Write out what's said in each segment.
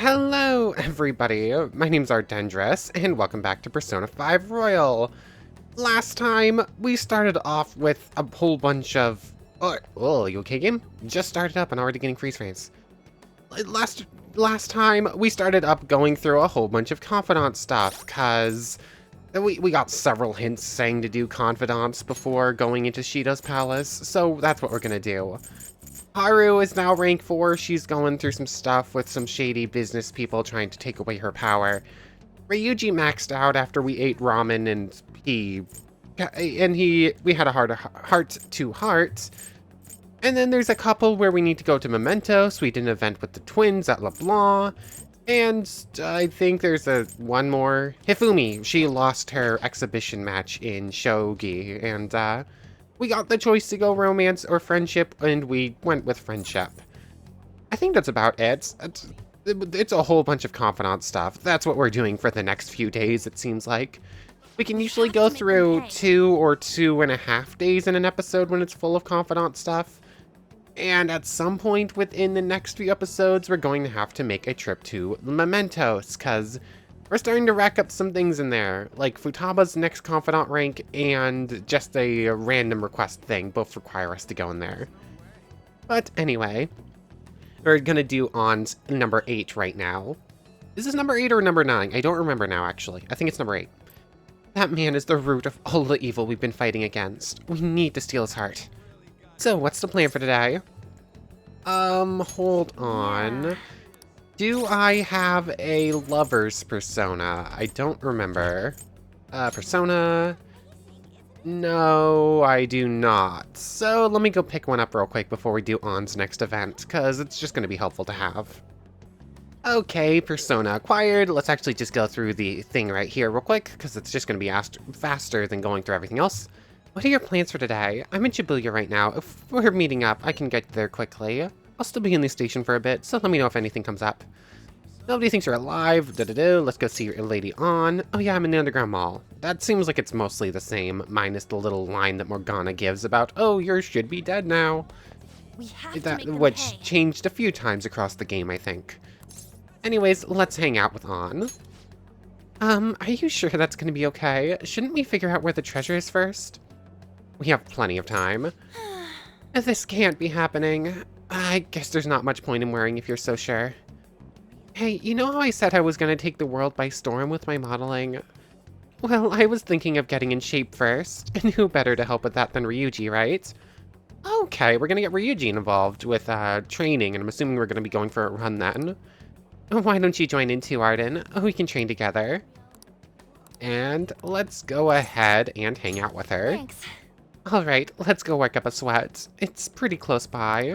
Hello, everybody. My name's Ardendris, and welcome back to Persona 5 Royal. Last time, we started off with a whole bunch of... Oh, you okay, game? Just started up and already getting freeze frames. Last time, we started up going through a whole bunch of confidant stuff, cause we got several hints saying to do confidants before going into Shido's palace, so that's what we're gonna do. Haru is now rank 4. She's going through some stuff with some shady business people trying to take away her power. Ryuji maxed out after we ate ramen and we had a heart-to-heart. And then there's a couple where we need to go to Mementos. We did an event with the twins at LeBlanc. And I think there's one more. Hifumi, she lost her exhibition match in Shogi, and we got the choice to go romance or friendship, and we went with friendship. I think that's about it. It's a whole bunch of confidant stuff. That's what we're doing for the next few days, it seems like. We can usually go through 2 or 2.5 days in an episode when it's full of confidant stuff. And at some point within the next few episodes, we're going to have to make a trip to Mementos, because we're starting to rack up some things in there, like Futaba's next confidant rank and just a random request thing. Both require us to go in there. But anyway, we're gonna do on number 8 right now. Is this number 8 or number 9? I don't remember now, actually. I think it's number 8. That man is the root of all the evil we've been fighting against. We need to steal his heart. So, what's the plan for today? Hold on. Do I have a lover's persona? I don't remember. Persona? No, I do not. So let me go pick one up real quick before we do On's next event, because it's just going to be helpful to have. Okay, persona acquired. Let's actually just go through the thing right here real quick, because it's just going to be faster than going through everything else. What are your plans for today? I'm in Shibuya right now. If we're meeting up, I can get there quickly. I'll still be in the station for a bit, so let me know if anything comes up. Nobody thinks you're alive. Let's go see your lady on. Oh yeah, I'm in the underground mall. That seems like it's mostly the same, minus the little line that Morgana gives about, oh, yours should be dead now. Which changed a few times across the game, I think. Anyways, let's hang out with On. Are you sure that's gonna be okay? Shouldn't we figure out where the treasure is first? We have plenty of time. This can't be happening. I guess there's not much point in worrying if you're so sure. Hey, you know how I said I was gonna take the world by storm with my modeling? Well, I was thinking of getting in shape first, and who better to help with that than Ryuji, right? Okay, we're gonna get Ryuji involved with training, and I'm assuming we're gonna be going for a run then. Why don't you join in too, Arden? We can train together. And let's go ahead and hang out with her. Thanks. Alright, let's go work up a sweat. It's pretty close by.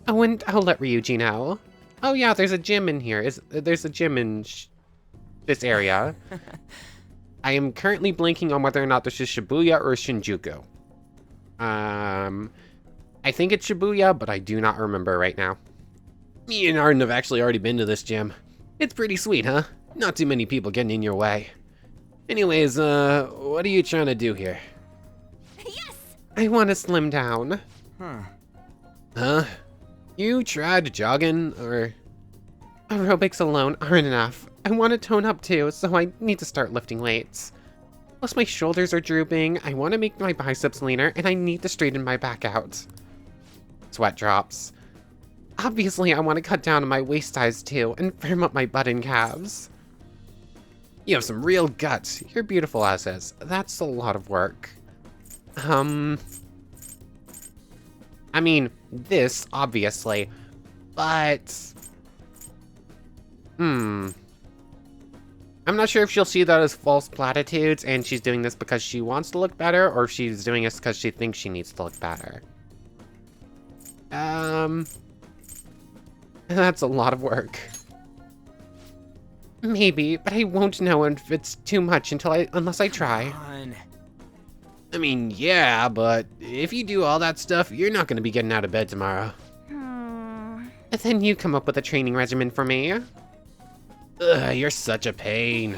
Oh, and I'll let Ryuji know. Oh yeah, there's a gym in here. There's a gym in this area. I am currently blanking on whether or not this is Shibuya or Shinjuku. I think it's Shibuya, but I do not remember right now. Me and Arden have actually already been to this gym. It's pretty sweet, huh? Not too many people getting in your way. Anyways, what are you trying to do here? Yes! I want to slim down. Huh? You tried jogging, or... Aerobics alone aren't enough. I want to tone up too, so I need to start lifting weights. Plus my shoulders are drooping, I want to make my biceps leaner, and I need to straighten my back out. Sweat drops. Obviously, I want to cut down on my waist size too, and firm up my butt and calves. You have some real guts. You're beautiful as is. That's a lot of work. I mean, this, obviously, but... I'm not sure if she'll see that as false platitudes, and she's doing this because she wants to look better, or if she's doing this because she thinks she needs to look better. That's a lot of work. Maybe, but I won't know if it's too much unless I try. I mean, yeah, but if you do all that stuff, you're not going to be getting out of bed tomorrow. Then you come up with a training regimen for me. Ugh, you're such a pain.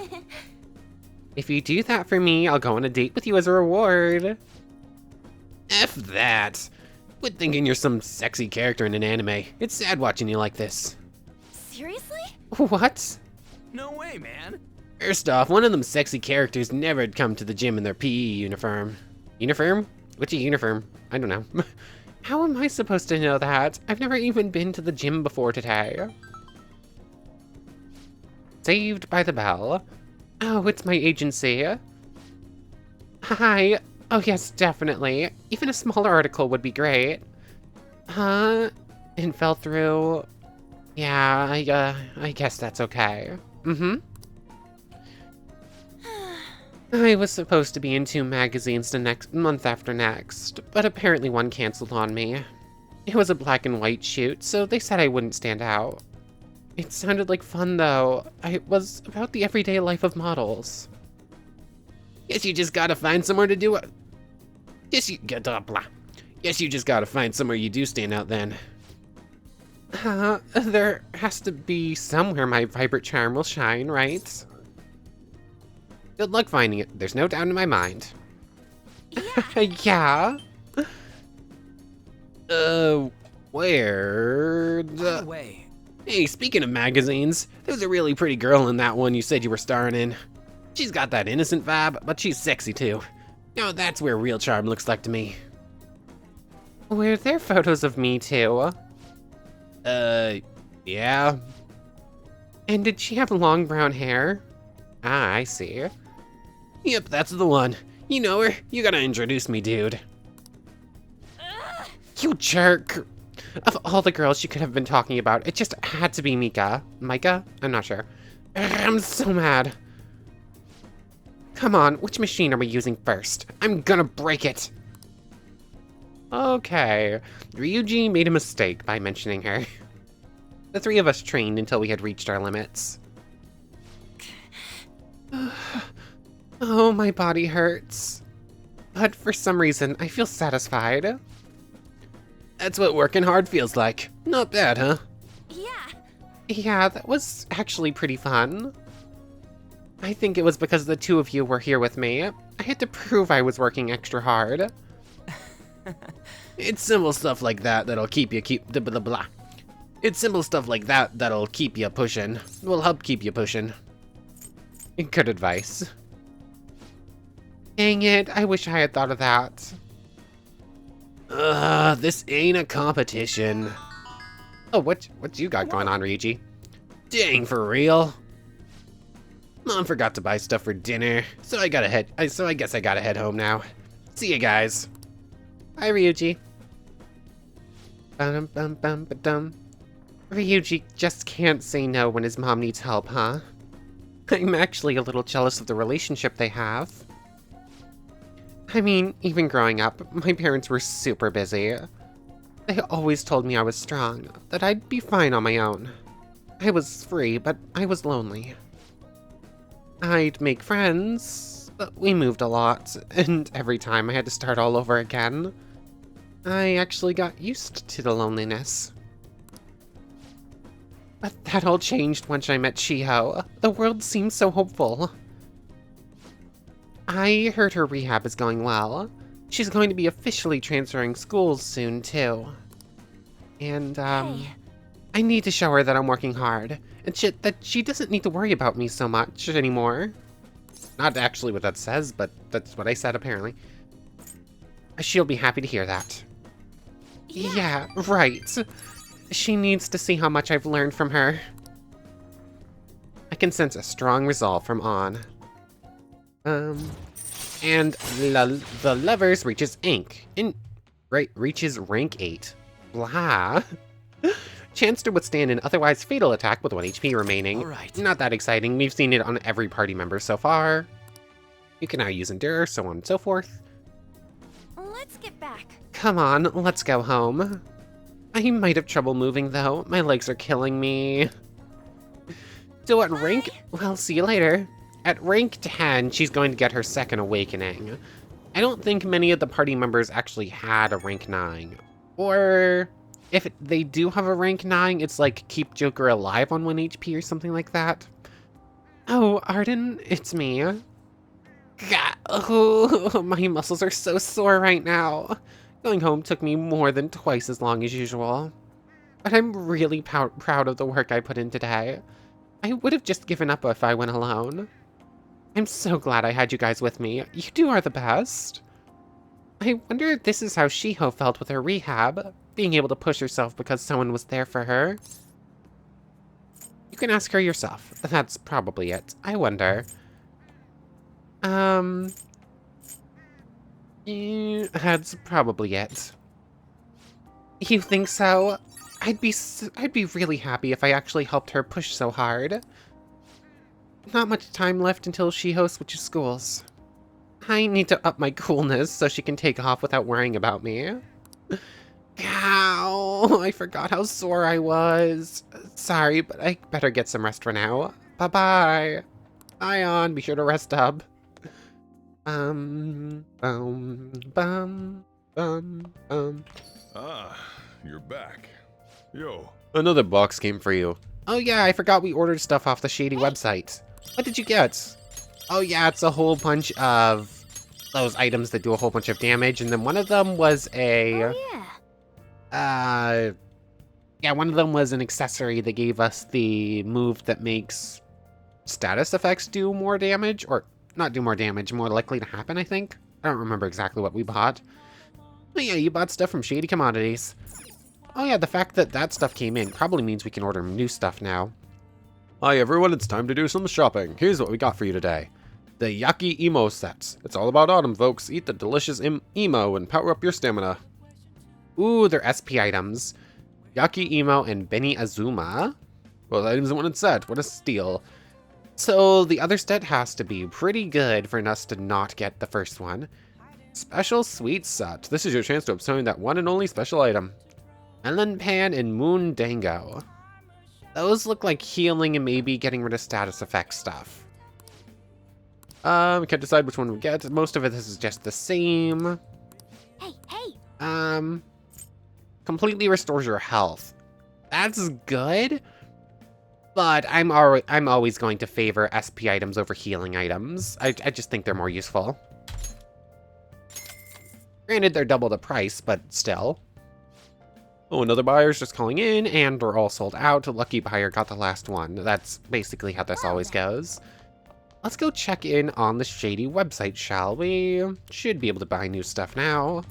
If you do that for me, I'll go on a date with you as a reward. F that. Quit thinking you're some sexy character in an anime. It's sad watching you like this. Seriously? What? No way, man. First off, one of them sexy characters never'd come to the gym in their PE uniform. Uniform? What's a uniform? I don't know. How am I supposed to know that? I've never even been to the gym before today. Saved by the bell. Oh, it's my agency. Hi. Oh yes, definitely. Even a smaller article would be great. Huh? And fell through. Yeah, I guess that's okay. Mm-hmm. I was supposed to be in 2 magazines the next month after next, but apparently one canceled on me. It was a black and white shoot, so they said I wouldn't stand out. It sounded like fun though. It was about the everyday life of models. Guess you just gotta find somewhere to do it. Guess you just gotta find somewhere you do stand out then. There has to be somewhere my vibrant charm will shine, right? Good luck finding it. There's no doubt in my mind. Yeah. Yeah? Weird. By the way, Hey, speaking of magazines, there's a really pretty girl in that one you said you were starring in. She's got that innocent vibe, but she's sexy too. Now that's where real charm looks like to me. Were there photos of me too? Yeah. And did she have long brown hair? Ah, I see. Yep, that's the one. You know her? You gotta introduce me, dude. You jerk! Of all the girls she could have been talking about, it just had to be Mika. Micah? I'm not sure. I'm so mad. Come on, which machine are we using first? I'm gonna break it! Okay, Ryuji made a mistake by mentioning her. The 3 of us trained until we had reached our limits. Oh, my body hurts. But for some reason, I feel satisfied. That's what working hard feels like. Not bad, huh? Yeah. Yeah, that was actually pretty fun. I think it was because the 2 of you were here with me. I had to prove I was working extra hard. It's simple stuff like that that'll keep you It's simple stuff like that that'll keep you pushing. Will help keep you pushing. Good advice. Dang it, I wish I had thought of that. This ain't a competition. Oh, what you got going on, Ryuji? Dang, for real? Mom forgot to buy stuff for dinner, so I guess I gotta head home now. See you guys. Bye, Ryuji. Bum-bum-bum-ba-dum. Ryuji just can't say no when his mom needs help, huh? I'm actually a little jealous of the relationship they have. I mean, even growing up, my parents were super busy. They always told me I was strong, that I'd be fine on my own. I was free, but I was lonely. I'd make friends, but we moved a lot, and every time I had to start all over again. I actually got used to the loneliness. But that all changed once I met Shiho. The world seemed so hopeful. I heard her rehab is going well. She's going to be officially transferring schools soon, too. And, Hey. I need to show her that I'm working hard, and that she doesn't need to worry about me so much anymore. Not actually what that says, but that's what I said, apparently. She'll be happy to hear that. Yeah, right. She needs to see how much I've learned from her. I can sense a strong resolve from On. And the levers reaches reaches rank 8. Blah. Chance to withstand an otherwise fatal attack with 1 HP remaining. Alright. Not that exciting, we've seen it on every party member so far. You can now use Endure, so on and so forth. Let's get back. Come on, let's go home. I might have trouble moving though, my legs are killing me. So at rank, well, see you later. At rank 10, she's going to get her second awakening. I don't think many of the party members actually had a rank 9. Or if they do have a rank 9, it's like keep Joker alive on 1 HP or something like that. Oh, Arden, it's me. God, oh, my muscles are so sore right now. Going home took me more than twice as long as usual. but I'm really proud of the work I put in today. I would have just given up if I went alone. I'm so glad I had you guys with me. You two are the best. I wonder if this is how Shiho felt with her rehab, being able to push herself because someone was there for her. You can ask her yourself. That's probably it. I wonder. That's probably it. You think so? I'd be really happy if I actually helped her push so hard. Not much time left until Shiho switches schools. I need to up my coolness so she can take off without worrying about me. Ow! I forgot how sore I was. Sorry, but I better get some rest for now. Bye-bye. Ion, be sure to rest up. Bum, bum, bum. Ah, you're back. Yo. Another box came for you. Oh yeah, I forgot we ordered stuff off the shady website. What did you get? Oh yeah, it's a whole bunch of those items that do a whole bunch of damage, and then one of them was a... Oh, yeah. Yeah, one of them was an accessory that gave us the move that makes status effects do more damage, or not do more damage, more likely to happen, I think. I don't remember exactly what we bought. But yeah, you bought stuff from Shady Commodities. Oh yeah, the fact that that stuff came in probably means we can order new stuff now. Hi everyone, it's time to do some shopping. Here's what we got for you today. The Yaki Emo sets. It's all about autumn, folks. Eat the delicious emo and power up your stamina. Ooh, they're SP items. Yaki Emo and Beni Azuma. Both items in one set. What a steal. So the other set has to be pretty good for us to not get the first one. Special Sweet Set. This is your chance to obtain that one and only special item. Melon Pan and Moon Dango. Those look like healing and maybe getting rid of status effect stuff. We can't decide which one we get. Most of it this is just the same. Hey. Completely restores your health. That's good. But I'm always going to favor SP items over healing items. I just think they're more useful. Granted, they're double the price, but still. Oh, another buyer's just calling in. And we're all sold out. Lucky buyer got the last one. That's basically how this always goes. Let's go check in on the Shady website, shall we? Should be able to buy new stuff now.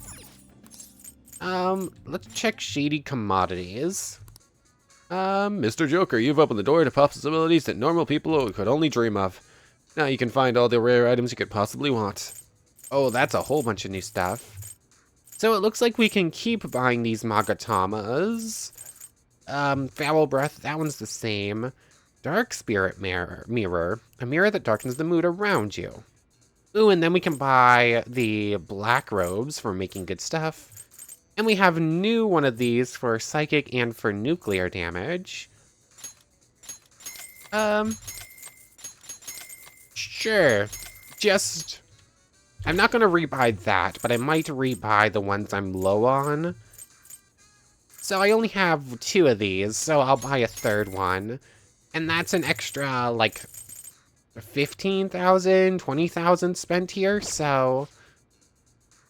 Let's check Shady Commodities. Mr. Joker, you've opened the door to possibilities that normal people could only dream of. Now you can find all the rare items you could possibly want. Oh, that's a whole bunch of new stuff. So it looks like we can keep buying these Magatamas. Foul Breath, that one's the same. Dark Spirit Mirror, a mirror that darkens the mood around you. Ooh, and then we can buy the Black Robes for making good stuff. And we have new one of these for psychic and for nuclear damage. Sure. I'm not going to rebuy that, but I might rebuy the ones I'm low on. So I only have 2 of these, so I'll buy a third one. And that's an extra, like, 15,000, 20,000 spent here, so...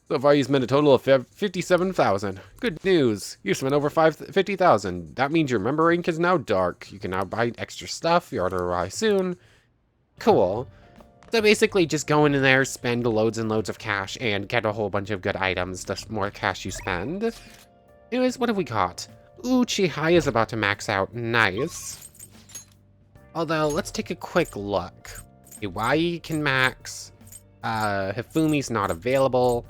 So far you spent a total of 57,000. Good news. You spent over 50,000. That means your member rank is now dark. You can now buy extra stuff. Your order will arrive soon. Cool. So basically just go in there, spend loads and loads of cash, and get a whole bunch of good items the more cash you spend. Anyways, what have we got? Ooh, Chihaya's about to max out. Nice. Although, let's take a quick look. Iwai can max. Hifumi's not available.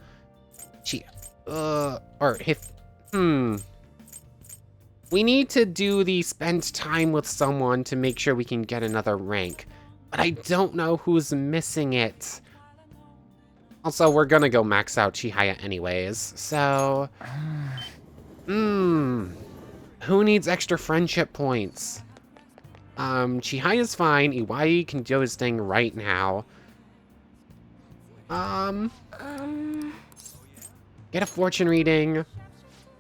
We need to do the spend time with someone to make sure we can get another rank. But I don't know who's missing it. Also, we're gonna go max out Chihaya anyways, so... Who needs extra friendship points? Chihaya's fine. Iwai can do his thing right now. Get a fortune reading.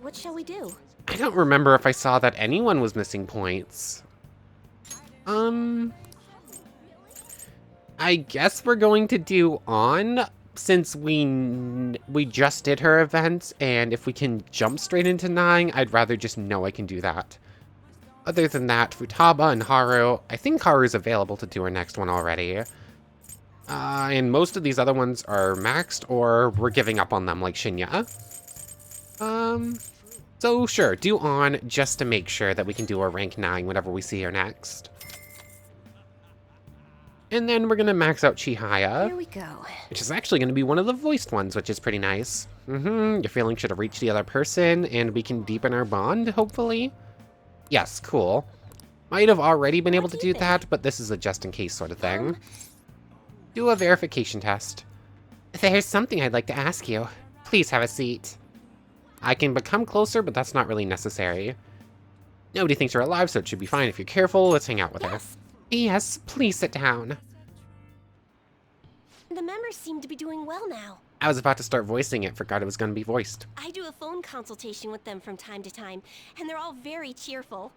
What shall we do? I don't remember if I saw that anyone was missing points. I guess we're going to do on. since we just did her event, and if we can jump straight into 9, I'd rather just know I can do that. Other than that, Futaba and Haru, I think Haru's available to do her next one already. And most of these other ones are maxed, or we're giving up on them, like Shinya. So sure, do on, just to make sure that we can do our rank 9 whenever we see her next. And then we're gonna max out Chihaya. Here we go. Which is actually going to be one of the voiced ones, which is pretty nice. Your feeling should have reached the other person, and we can deepen our bond, hopefully. Yes, cool. Might have already been able to do that, but this is a just-in-case sort of thing. Do a verification test. There's something I'd like to ask you. Please have a seat. I can become closer, but that's not really necessary. Nobody thinks you're alive, so it should be fine if you're careful. Let's hang out with her. Yes, please sit down. The members seem to be doing well now. I was about to start voicing it, forgot it was going to be voiced. I do a phone consultation with them from time to time, and they're all very cheerful.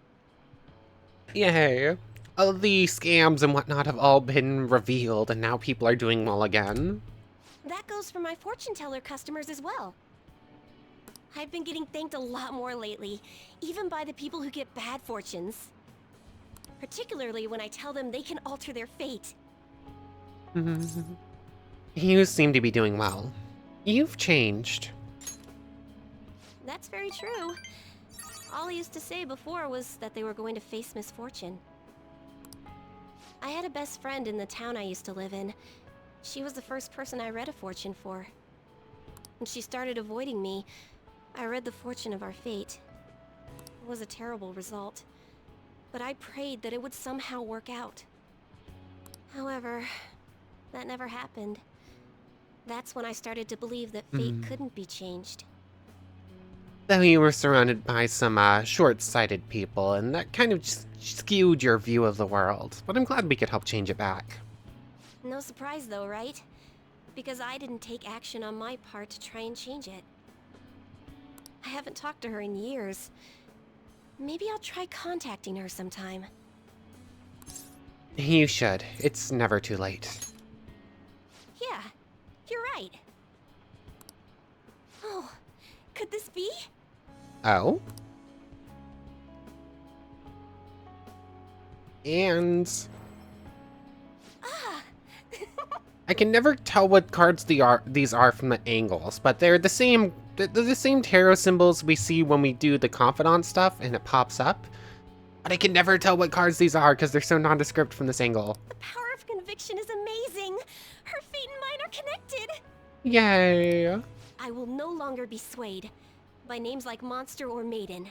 Yay. All the scams and whatnot have all been revealed, and now people are doing well again. That goes for my fortune teller customers as well. I've been getting thanked a lot more lately, even by the people who get bad fortunes. Particularly when I tell them they can alter their fate. You seem to be doing well. You've changed. That's very true. All I used to say before was that they were going to face misfortune. I had a best friend in the town I used to live in. She was the first person I read a fortune for. When she started avoiding me, I read the fortune of our fate. It was a terrible result, but I prayed that it would somehow work out. However, that never happened. That's when I started to believe that fate couldn't be changed. Though you were surrounded by some short-sighted people, and that kind of just skewed your view of the world. But I'm glad we could help change it back. No surprise though, right? Because I didn't take action on my part to try and change it. I haven't talked to her in years. Maybe I'll try contacting her sometime. You should. It's never too late. Yeah, you're right. Oh, could this be? Oh? And... I can never tell what cards these are from the angles, but they're the same tarot symbols we see when we do the Confidant stuff and it pops up. But I can never tell what cards these are because they're so nondescript from this angle. The power of conviction is amazing. Her fate and mine are connected. Yay! I will no longer be swayed by names like monster or maiden.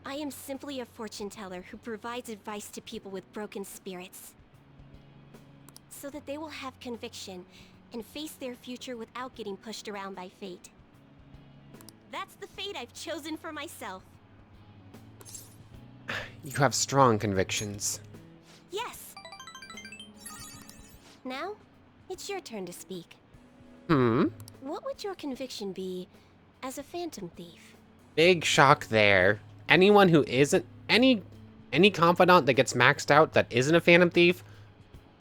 I am simply a fortune teller who provides advice to people with broken spirits, so that they will have conviction and face their future without getting pushed around by fate. That's the fate I've chosen for myself. You have strong convictions. Yes. Now, it's your turn to speak. What would your conviction be as a phantom thief? Big shock there. Anyone who isn't... Any confidant that gets maxed out that isn't a Phantom Thief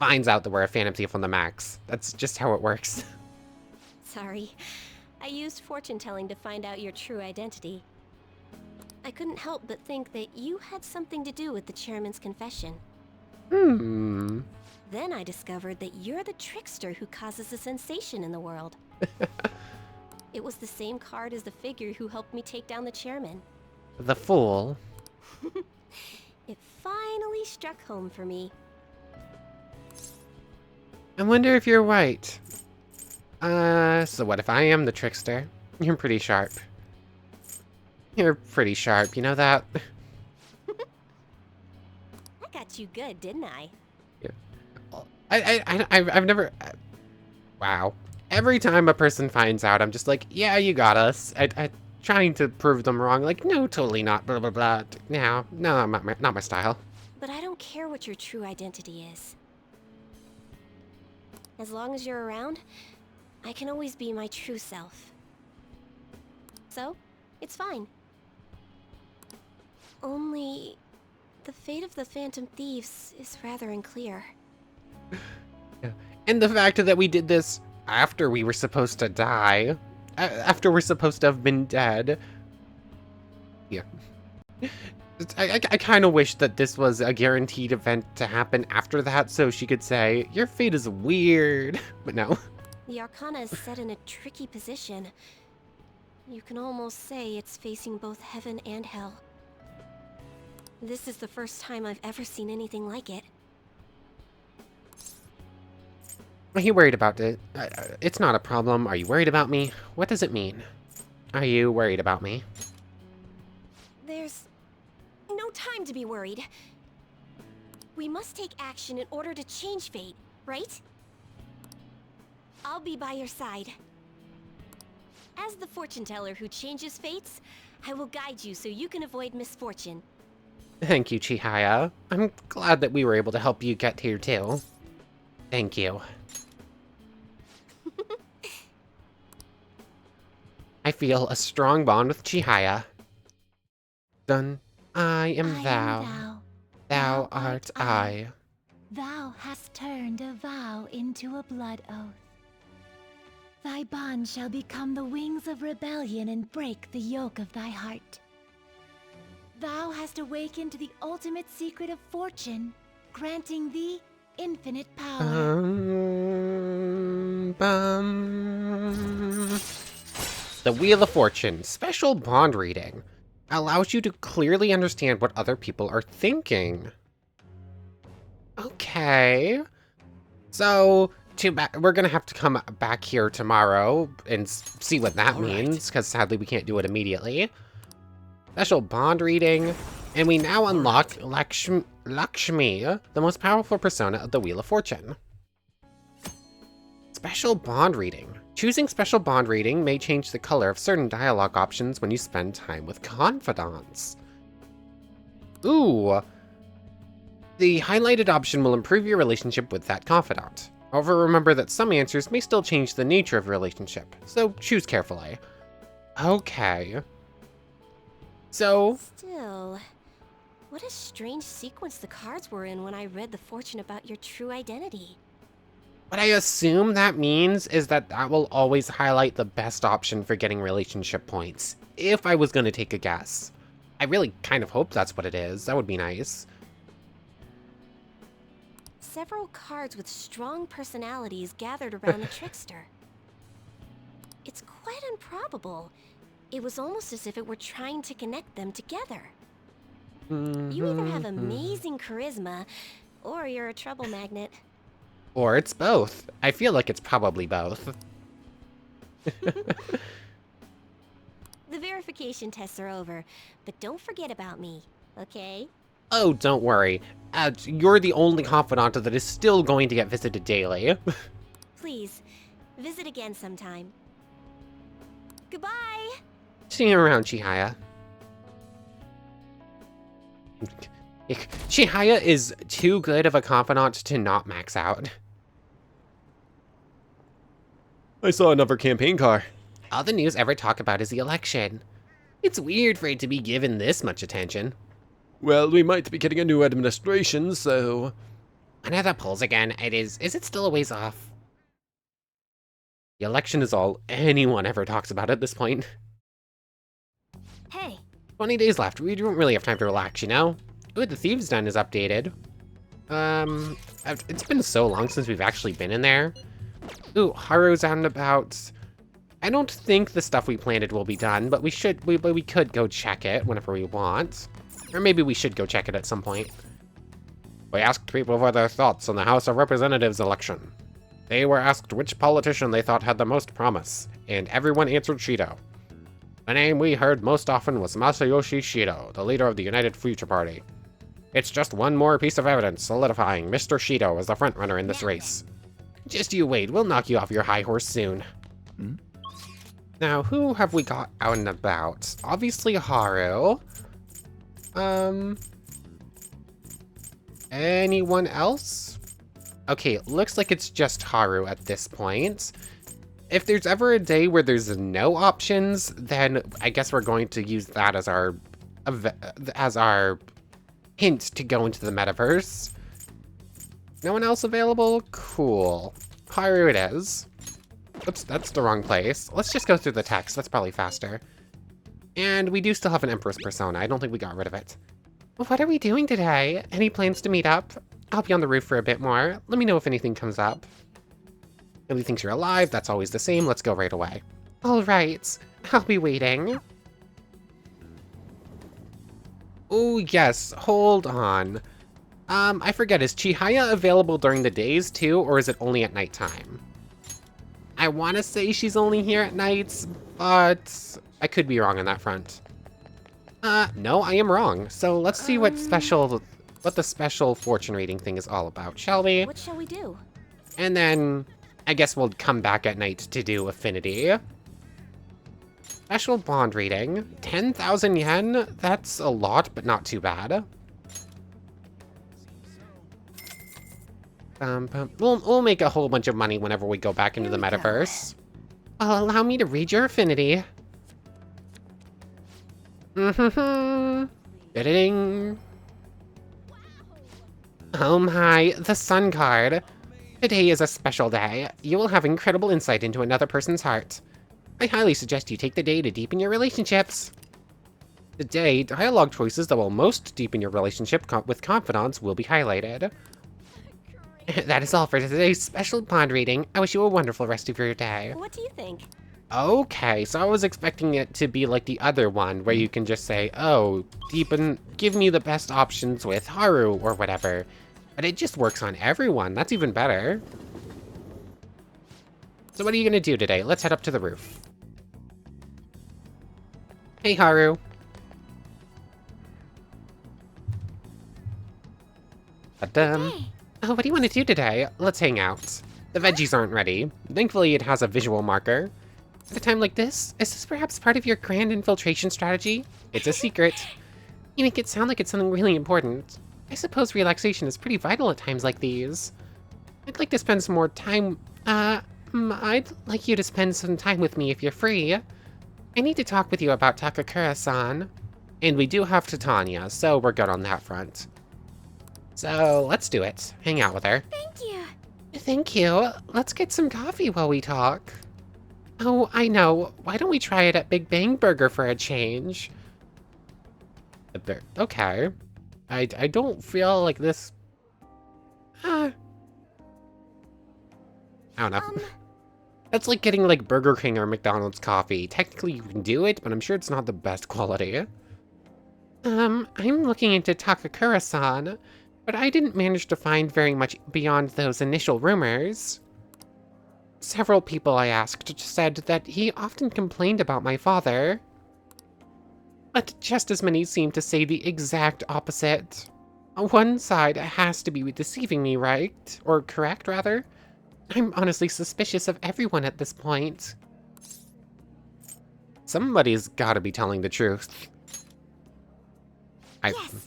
finds out that we're a Phantom Thief on the max. That's just how it works. Sorry. I used fortune telling to find out your true identity. I couldn't help but think that you had something to do with the chairman's confession. Then I discovered that you're the trickster who causes a sensation in the world. It was the same card as the figure who helped me take down the chairman. The Fool. It finally struck home for me. I wonder if you're right. So what if I am the trickster? You're pretty sharp. You're pretty sharp, you know that? I got you good, didn't I? Yeah. I've never... wow. Every time a person finds out, I'm just like, yeah, you got us. I trying to prove them wrong. Like, no, totally not, blah, blah, blah. No, not my style. But I don't care what your true identity is. As long as you're around, I can always be my true self. So, it's fine. Only, the fate of the Phantom Thieves is rather unclear. Yeah. And the fact that we did this after we were supposed to die. After we're supposed to have been dead. Yeah. I kind of wish that this was a guaranteed event to happen after that, so she could say, your fate is weird. But no. The Arcana is set in a tricky position. You can almost say it's facing both heaven and hell. This is the first time I've ever seen anything like it. Are you worried about it? It's not a problem. Are you worried about me? What does it mean? Are you worried about me? There's no time to be worried. We must take action in order to change fate, right? I'll be by your side. As the fortune teller who changes fates, I will guide you so you can avoid misfortune. Thank you, Chihaya. I'm glad that we were able to help you get here, too. Thank you. I feel a strong bond with Chihaya. Done. I am thou. Thou art I. Thou hast turned a vow into a blood oath. Thy bond shall become the wings of rebellion and break the yoke of thy heart. Thou hast awakened to the ultimate secret of fortune, granting thee infinite power. The Wheel of Fortune, special bond reading, allows you to clearly understand what other people are thinking. Okay. So, we're gonna have to come back here tomorrow and see what that means, because sadly we can't do it immediately. Special bond reading, and we now unlock Lakshmi, the most powerful persona of the Wheel of Fortune. Special bond reading. Choosing special bond reading may change the color of certain dialogue options when you spend time with confidants. Ooh. The highlighted option will improve your relationship with that confidant. However, remember that some answers may still change the nature of the relationship, so choose carefully. Okay. So... Still, what a strange sequence the cards were in when I read the fortune about your true identity. What I assume that means is that will always highlight the best option for getting relationship points, if I was going to take a guess. I really kind of hope that's what it is. That would be nice. Several cards with strong personalities gathered around the trickster. It's quite improbable. It was almost as if it were trying to connect them together. You either have amazing charisma, or you're a trouble magnet. Or it's both. I feel like it's probably both. The verification tests are over, but don't forget about me, okay? Oh, don't worry. You're the only confidant that is still going to get visited daily. Please, visit again sometime. Goodbye! See you around, Chihaya. Chihaya is too good of a confidant to not max out. I saw another campaign car. All the news ever talk about is the election. It's weird for it to be given this much attention. Well, we might be getting a new administration, so... When are the polls again? Is it still a ways off? The election is all anyone ever talks about at this point. Hey, 20 days left. We don't really have time to relax, you know? Ooh, the Thieves' Den is updated. It's been so long since we've actually been in there. Ooh, Haru's out and about. I don't think the stuff we planted will be done, but we could go check it whenever we want. Or maybe we should go check it at some point. We asked people for their thoughts on the House of Representatives election. They were asked which politician they thought had the most promise, and everyone answered Shido. The name we heard most often was Masayoshi Shido, the leader of the United Future Party. It's just one more piece of evidence solidifying Mr. Shido as the frontrunner in this race. Just you wait, we'll knock you off your high horse soon. Now, who have we got out and about? Obviously Haru. Anyone else? Okay, it looks like it's just Haru at this point. If there's ever a day where there's no options, then I guess we're going to use that as our hint to go into the metaverse. No one else available? Cool. Haru it is. Oops, that's the wrong place. Let's just go through the text. That's probably faster. And we do still have an Empress persona. I don't think we got rid of it. What are we doing today? Any plans to meet up? I'll be on the roof for a bit more. Let me know if anything comes up. Nobody thinks you're alive. That's always the same. Let's go right away. All right. I'll be waiting. Oh, yes. Hold on. I forget. Is Chihaya available during the days, too, or is it only at nighttime? I want to say she's only here at nights, but I could be wrong on that front. No, I am wrong. So let's see what the special fortune reading thing is all about, shall we? What shall we do? And then I guess we'll come back at night to do affinity. Special bond reading, 10,000 yen. That's a lot, but not too bad. We'll make a whole bunch of money whenever we go back into the metaverse. Allow me to read your affinity. Ding. Oh my, the sun card. Today is a special day. You will have incredible insight into another person's heart. I highly suggest you take the day to deepen your relationships. Today, dialogue choices that will most deepen your relationship with confidants will be highlighted. That is all for today's special bond reading. I wish you a wonderful rest of your day. What do you think? Okay, so I was expecting it to be like the other one, where you can just say, oh, give me the best options with Haru or whatever. But it just works on everyone. That's even better. So what are you gonna do today? Let's head up to the roof. Hey, Haru. Hey. Oh, what do you want to do today? Let's hang out. The veggies aren't ready. Thankfully, it has a visual marker. At a time like this, is this perhaps part of your grand infiltration strategy? It's a secret. You make it sound like it's something really important. I suppose relaxation is pretty vital at times like these. I'd like to spend some more time, I'd like you to spend some time with me if you're free. I need to talk with you about Takakura-san. And we do have Titania, so we're good on that front. So, let's do it. Hang out with her. Thank you. Thank you. Let's get some coffee while we talk. Oh, I know. Why don't we try it at Big Bang Burger for a change? Okay. I don't feel like this... I don't know. That's like getting like Burger King or McDonald's coffee. Technically you can do it, but I'm sure it's not the best quality. I'm looking into Takakura-san, but I didn't manage to find very much beyond those initial rumors. Several people I asked said that he often complained about my father. But just as many seemed to say the exact opposite. One side has to be deceiving me, right? Or correct, rather? I'm honestly suspicious of everyone at this point. Somebody's gotta be telling the truth. Yes.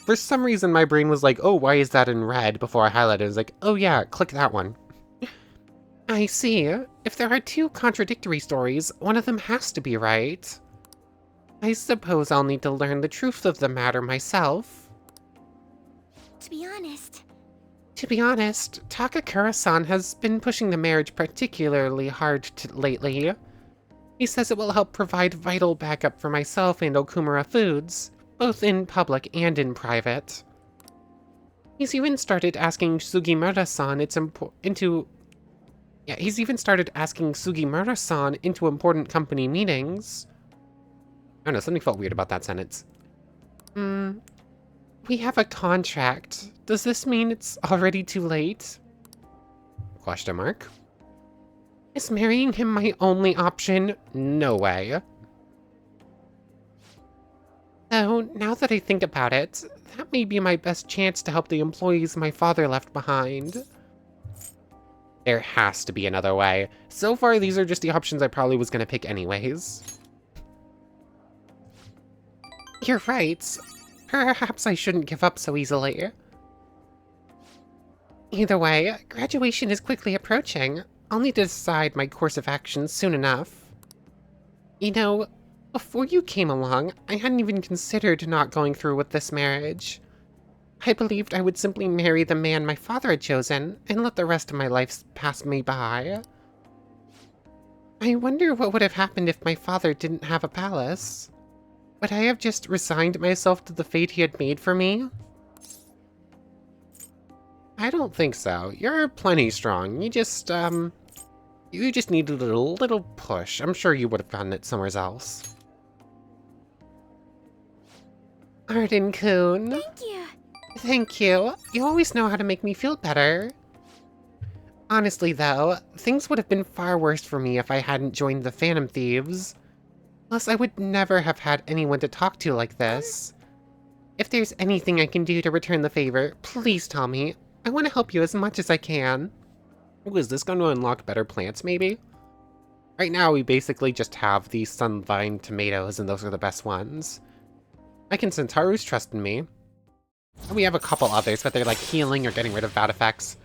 For some reason, my brain was like, oh, why is that in red? Before I highlighted it, I was like, oh yeah, click that one. I see. If there are two contradictory stories, one of them has to be right. I suppose I'll need to learn the truth of the matter myself. To be honest, Takakura-san has been pushing the marriage particularly hard lately. He says it will help provide vital backup for myself and Okumura Foods, both in public and in private. He's even started asking Sugimura-san into important company meetings. I don't know, something felt weird about that sentence. We have a contract. Does this mean it's already too late? Question mark. Is marrying him my only option? No way. Though, now that I think about it, that may be my best chance to help the employees my father left behind. There has to be another way. So far, these are just the options I probably was gonna pick anyways. You're right. Perhaps I shouldn't give up so easily. Either way, graduation is quickly approaching. I'll need to decide my course of action soon enough. You know, before you came along, I hadn't even considered not going through with this marriage. I believed I would simply marry the man my father had chosen and let the rest of my life pass me by. I wonder what would have happened if my father didn't have a palace. Would I have just resigned myself to the fate he had made for me? I don't think so. You're plenty strong. You just needed a little push. I'm sure you would have gotten it somewhere else. Arden-kun. Thank you. Thank you. You always know how to make me feel better. Honestly, though, things would have been far worse for me if I hadn't joined the Phantom Thieves. Plus, I would never have had anyone to talk to like this. If there's anything I can do to return the favor, please tell me. I want to help you as much as I can. Ooh, is this going to unlock better plants, maybe? Right now, we basically just have these Sunvine tomatoes, and those are the best ones. I can sense Haru's trust in me. And we have a couple others, but they're like healing or getting rid of bad effects.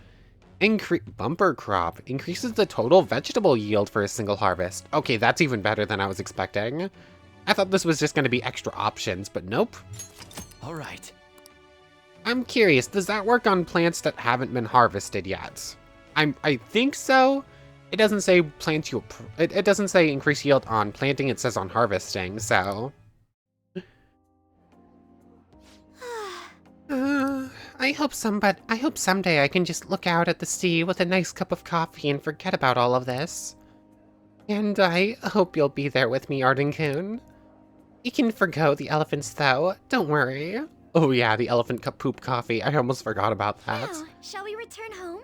Bumper crop increases the total vegetable yield for a single harvest. Okay, that's even better than I was expecting. I thought this was just going to be extra options, but nope. All right. I'm curious, does that work on plants that haven't been harvested yet? I think so. It doesn't say plant yield. It doesn't say increase yield on planting. It says on harvesting. So. I hope someday I can just look out at the sea with a nice cup of coffee and forget about all of this. And I hope you'll be there with me, Arden-kun. You can forgo the elephants, though. Don't worry. Oh yeah, the elephant poop coffee. I almost forgot about that. Well, shall we return home?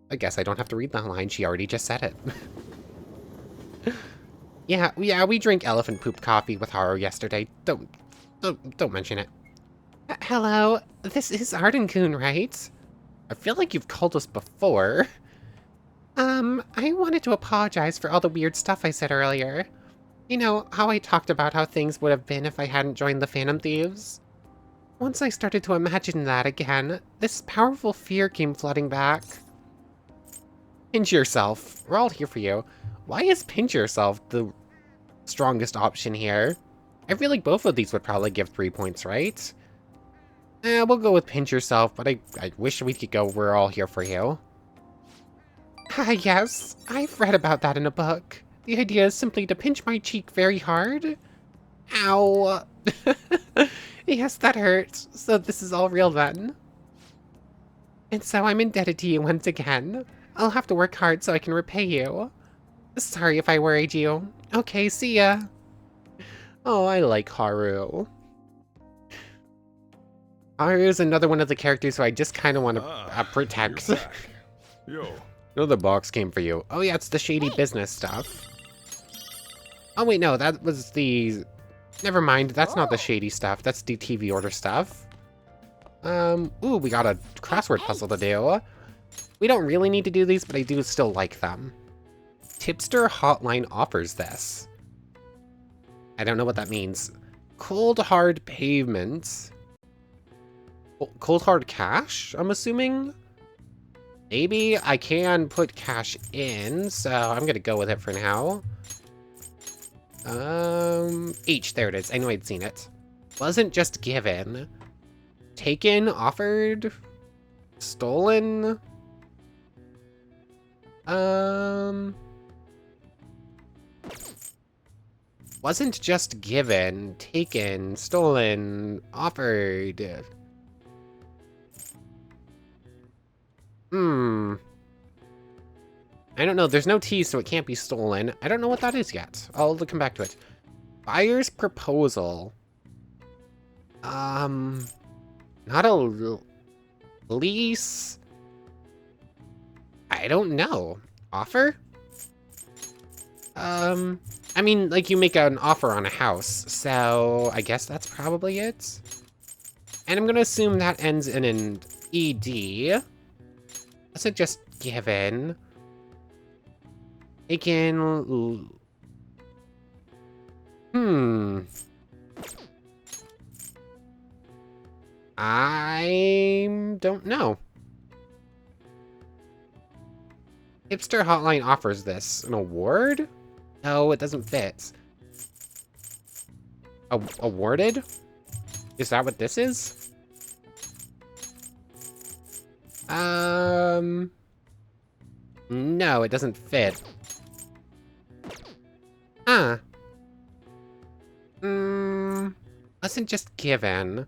I guess I don't have to read the line. She already just said it. yeah, we drank elephant poop coffee with Haru yesterday. Don't mention it. Hello, this is Arden-kun, right? I feel like you've called us before. I wanted to apologize for all the weird stuff I said earlier. You know, how I talked about how things would have been if I hadn't joined the Phantom Thieves? Once I started to imagine that again, this powerful fear came flooding back. Pinch yourself. We're all here for you. Why is pinch yourself the strongest option here? I feel like both of these would probably give 3 points, right? We'll go with pinch yourself, but I wish we could go we're all here for you. Ah, yes. I've read about that in a book. The idea is simply to pinch my cheek very hard. Ow. Yes, that hurts. So this is all real then. And so I'm indebted to you once again. I'll have to work hard so I can repay you. Sorry if I worried you. Okay, see ya. Oh, I like Haru. Haru's another one of the characters who I just kind of want to protect. You're back. Yo. Another box came for you. Oh yeah, it's the shady business stuff. Oh wait, no, that was the... Never mind, that's not the shady stuff. That's the TV order stuff. Ooh, we got a crossword puzzle to do. We don't really need to do these, but I do still like them. Tipster Hotline offers this. I don't know what that means. Cold hard pavement. Cold hard cash, I'm assuming? Maybe I can put cash in, so I'm gonna go with it for now. H, there it is. I knew I'd seen it. Wasn't just given. Taken, offered, stolen. Wasn't just given, taken, stolen, offered. I don't know. There's no T, so it can't be stolen. I don't know what that is yet. I'll come back to it. Buyer's proposal. Not a lease. I don't know. Offer? I mean, like, you make an offer on a house, so I guess that's probably it. And I'm gonna assume that ends in an ED. Is it just given? Taken... I don't know. Hipster Hotline offers this. An award? No, it doesn't fit. Awarded? Is that what this is? No, it doesn't fit. Huh. Wasn't just given.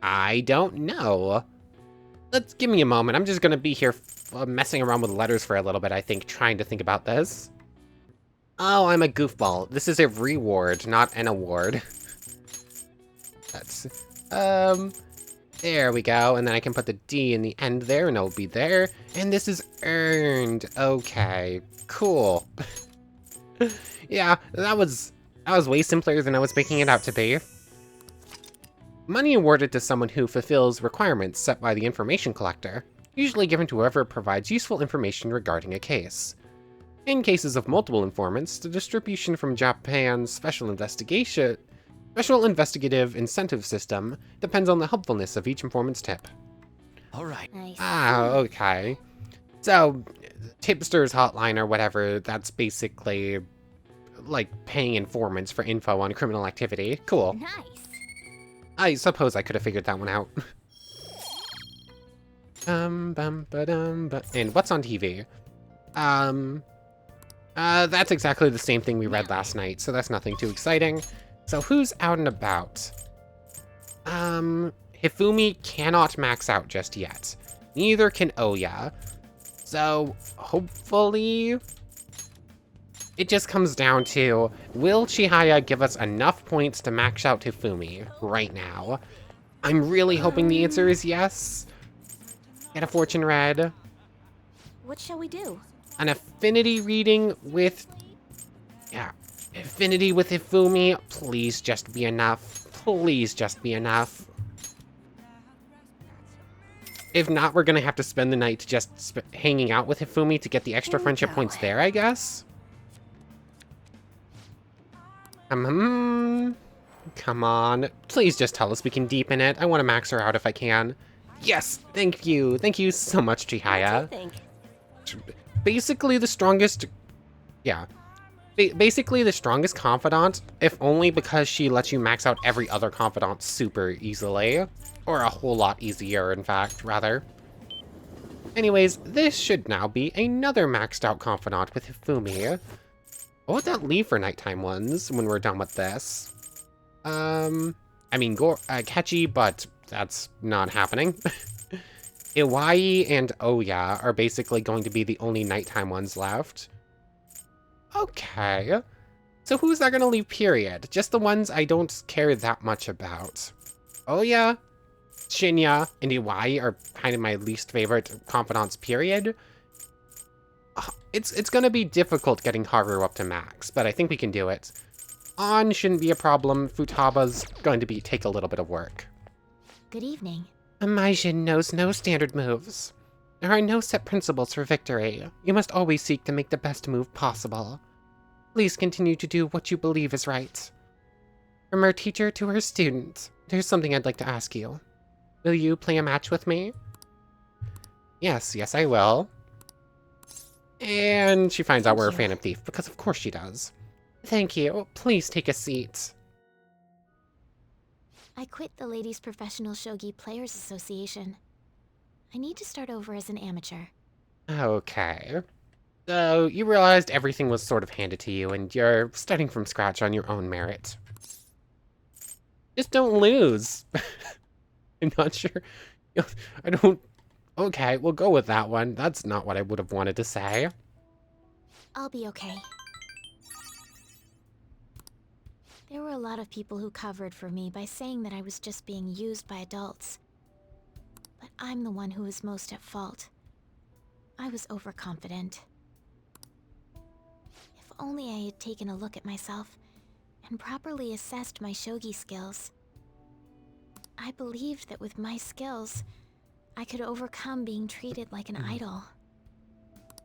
I don't know. Let's give me a moment. I'm just gonna be here messing around with letters for a little bit, I think, trying to think about this. Oh, I'm a goofball. This is a reward, not an award. That's, there we go. And then I can put the D in the end there, and it'll be there. And this is earned. Okay, cool. Yeah, that was way simpler than I was making it out to be. Money awarded to someone who fulfills requirements set by the information collector, usually given to whoever provides useful information regarding a case. In cases of multiple informants, the distribution from Japan's Special Investigative Incentive System depends on the helpfulness of each informant's tip. All right. Nice. Ah, okay. So, tipster's hotline or whatever, that's basically like paying informants for info on criminal activity. Cool. Nice. I suppose I could have figured that one out. And what's on TV? That's exactly the same thing we read last night, so that's nothing too exciting. So who's out and about? Hifumi cannot max out just yet. Neither can Oya. So hopefully it just comes down to, will Chihaya give us enough points to max out Hifumi right now? I'm really hoping the answer is yes. Get a fortune read. What shall we do? An affinity reading with... Yeah, affinity with Hifumi. Please just be enough. Please just be enough. If not, we're gonna have to spend the night just hanging out with Hifumi to get the extra friendship points there, I guess. Come on. Please just tell us we can deepen it. I want to max her out if I can. Yes, thank you. Thank you so much, Chihaya. What do you think? Basically the strongest... Yeah. Basically the strongest confidant, if only because she lets you max out every other confidant super easily. Or a whole lot easier, in fact, rather. Anyways, this should now be another maxed out confidant with Hifumi. What would that leave for nighttime ones when we're done with this? I mean, Kechi, but that's not happening. Iwai and Oya are basically going to be the only nighttime ones left. Okay. So who's that gonna leave, period? Just the ones I don't care that much about. Oya, Shinya, and Iwai are kind of my least favorite confidants, period. It's gonna be difficult getting Haru up to max, but I think we can do it. On shouldn't be a problem. Futaba's going to take a little bit of work. Good evening. Maijin knows no standard moves. There are no set principles for victory. You must always seek to make the best move possible. Please continue to do what you believe is right. From her teacher to her student, there's something I'd like to ask you. Will you play a match with me? Yes, I will. And she finds out we're a Phantom Thief, because of course she does. Thank you. Please take a seat. I quit the Ladies Professional Shogi Players Association. I need to start over as an amateur. Okay. So, you realized everything was sort of handed to you, and you're starting from scratch on your own merit. Just don't lose. I'm not sure. I don't... Okay, we'll go with that one. That's not what I would have wanted to say. I'll be okay. There were a lot of people who covered for me by saying that I was just being used by adults. But I'm the one who was most at fault. I was overconfident. If only I had taken a look at myself and properly assessed my shogi skills. I believed that with my skills, I could overcome being treated like an idol.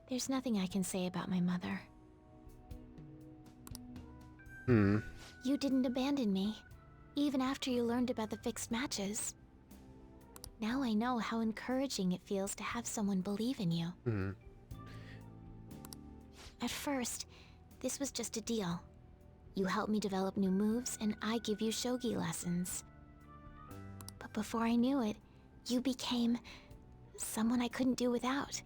There's nothing I can say about my mother. You didn't abandon me, even after you learned about the fixed matches. Now I know how encouraging it feels to have someone believe in you. At first, this was just a deal. You help me develop new moves, and I give you shogi lessons. But before I knew it, you became someone I couldn't do without.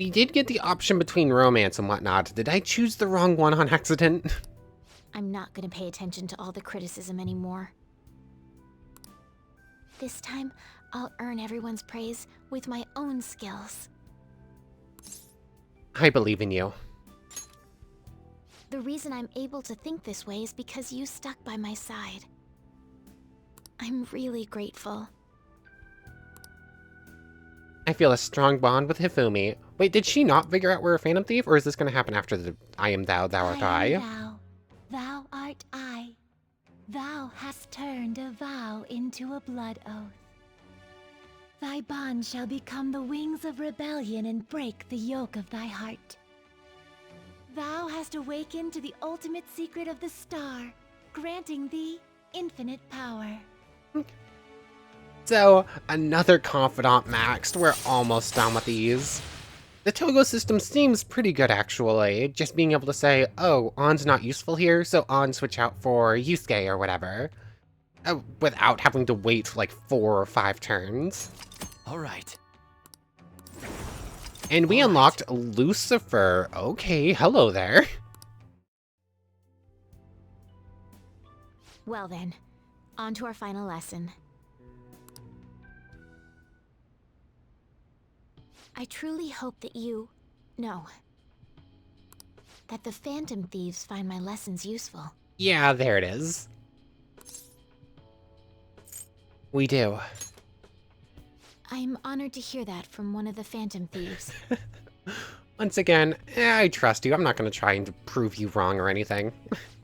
We did get the option between romance and whatnot. Did I choose the wrong one on accident? I'm not gonna pay attention to all the criticism anymore. This time, I'll earn everyone's praise with my own skills. I believe in you. The reason I'm able to think this way is because you stuck by my side. I'm really grateful. I feel a strong bond with Hifumi. Wait, did she not figure out we're a Phantom Thief, or is this going to happen after the I am thou, thou art I? am thou, thou art I. Thou hast turned a vow into a blood oath. Thy bond shall become the wings of rebellion and break the yoke of thy heart. Thou hast awakened to the ultimate secret of the star, granting thee infinite power. So, another confidant maxed. We're almost done with these. The Togo system seems pretty good, actually. Just being able to say, oh, On's not useful here, so On switch out for Yusuke or whatever. Without having to wait like 4 or 5 turns. All right. And we unlocked Lucifer. Okay, hello there. Well then, on to our final lesson. I truly hope that that the Phantom Thieves find my lessons useful. Yeah, there it is. We do. I'm honored to hear that from one of the Phantom Thieves. Once again, I trust you. I'm not going to try and prove you wrong or anything.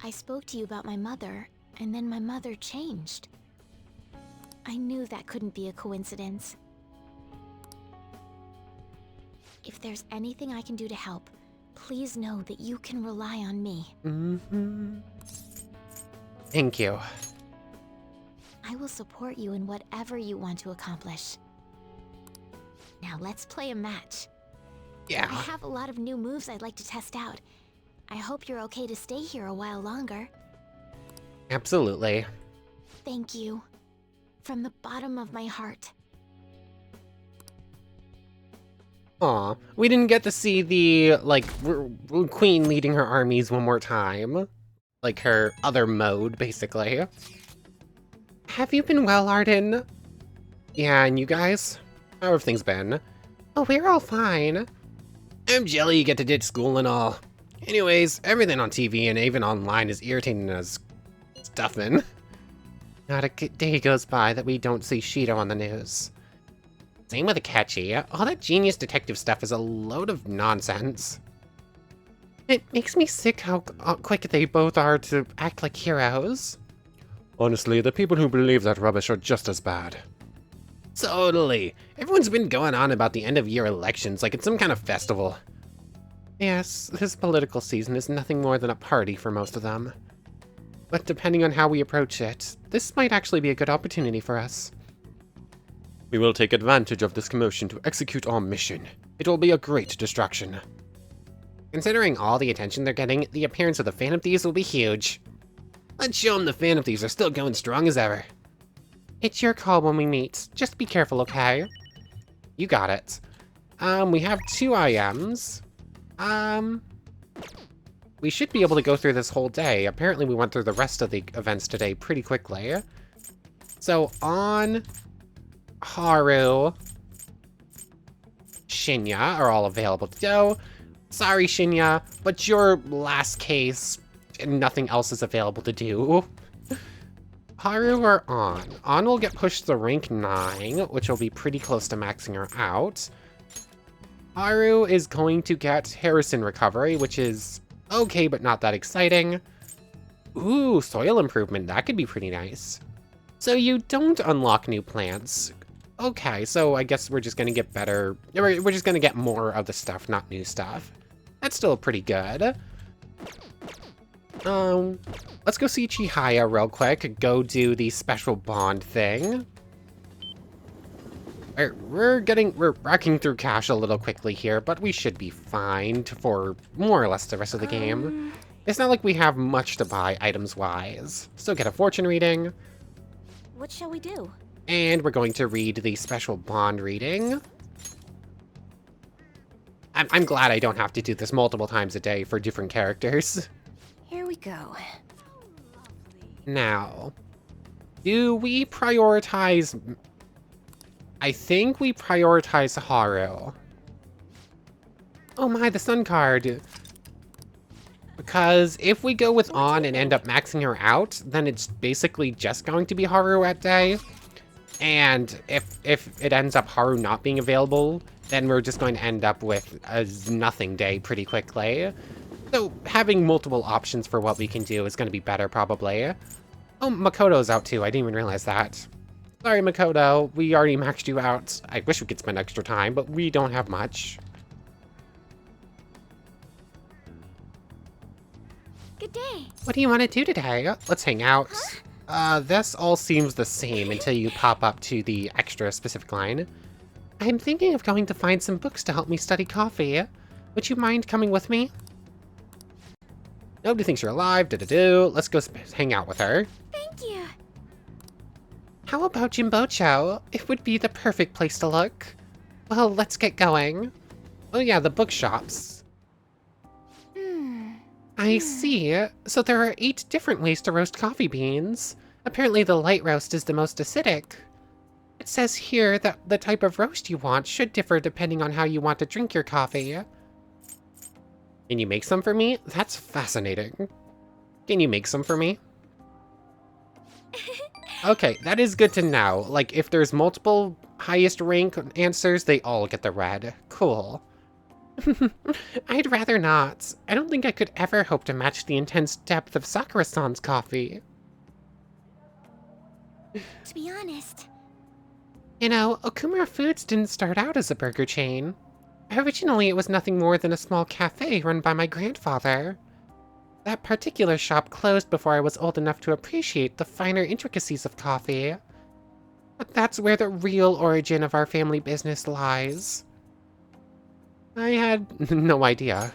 I spoke to you about my mother, and then my mother changed. I knew that couldn't be a coincidence. If there's anything I can do to help, please know that you can rely on me. Thank you. I will support you in whatever you want to accomplish. Now let's play a match. Yeah. I have a lot of new moves I'd like to test out. I hope you're okay to stay here a while longer. Absolutely. Thank you. From the bottom of my heart. Aw, we didn't get to see the, like, Queen leading her armies one more time. Like, her other mode, basically. Have you been well, Arden? Yeah, and you guys? How have things been? Oh, we're all fine. I'm jelly you get to ditch school and all. Anyways, everything on TV and even online is irritating as stuffing. Not a day goes by that we don't see Shido on the news. Same with Akechi. All that genius detective stuff is a load of nonsense. It makes me sick how quick they both are to act like heroes. Honestly, the people who believe that rubbish are just as bad. Totally. Everyone's been going on about the end-of-year elections like it's some kind of festival. Yes, this political season is nothing more than a party for most of them. But depending on how we approach it, this might actually be a good opportunity for us. We will take advantage of this commotion to execute our mission. It will be a great distraction. Considering all the attention they're getting, the appearance of the Phantom Thieves will be huge. Let's show them the Phantom Thieves are still going strong as ever. It's your call when we meet. Just be careful, okay? You got it. We have 2 IMs. We should be able to go through this whole day. Apparently we went through the rest of the events today pretty quickly. So on Haru, Shinya are all available to go. Sorry, Shinya, but your last case and nothing else is available to do. Haru or On? On will get pushed to rank 9, which will be pretty close to maxing her out. Haru is going to get Harrison Recovery, which is okay, but not that exciting. Ooh, soil improvement, that could be pretty nice. So you don't unlock new plants. Okay, so I guess we're just gonna get better, we're just gonna get more of the stuff, not new stuff. That's still pretty good. Let's go see Chihaya real quick, go do the special bond thing. We're racking through cash a little quickly here, but we should be fine for more or less the rest of the game. It's not like we have much to buy items-wise. Still get a fortune reading. What shall we do? And we're going to read the special bond reading. I'm glad I don't have to do this multiple times a day for different characters. Here we go. Now, do we prioritize... I think we prioritize Haru. Oh my, the sun card. Because if we go with On and end up maxing her out, then it's basically just going to be Haru at day. And if it ends up Haru not being available, then we're just going to end up with a nothing day pretty quickly. So having multiple options for what we can do is going to be better, probably. Oh, Makoto's out too. I didn't even realize that. Sorry, Makoto. We already maxed you out. I wish we could spend extra time, but we don't have much. Good day. What do you want to do today? Let's hang out. This all seems the same until you pop up to the extra specific line. I'm thinking of going to find some books to help me study coffee. Would you mind coming with me? Nobody thinks you're alive, Let's go hang out with her. Thank you. How about Jimbocho? It would be the perfect place to look. Well, let's get going. Oh yeah, the bookshops. I see. So there are 8 different ways to roast coffee beans. Apparently the light roast is the most acidic. It says here that the type of roast you want should differ depending on how you want to drink your coffee. Can you make some for me? That's fascinating. Can you make some for me? Okay, that is good to know. Like, if there's multiple highest rank answers, they all get the red. Cool. I'd rather not. I don't think I could ever hope to match the intense depth of Sakura-san's coffee. To be honest, You know, Okumura Foods didn't start out as a burger chain. Originally, it was nothing more than a small cafe run by my grandfather. That particular shop closed before I was old enough to appreciate the finer intricacies of coffee. But that's where the real origin of our family business lies. I had no idea.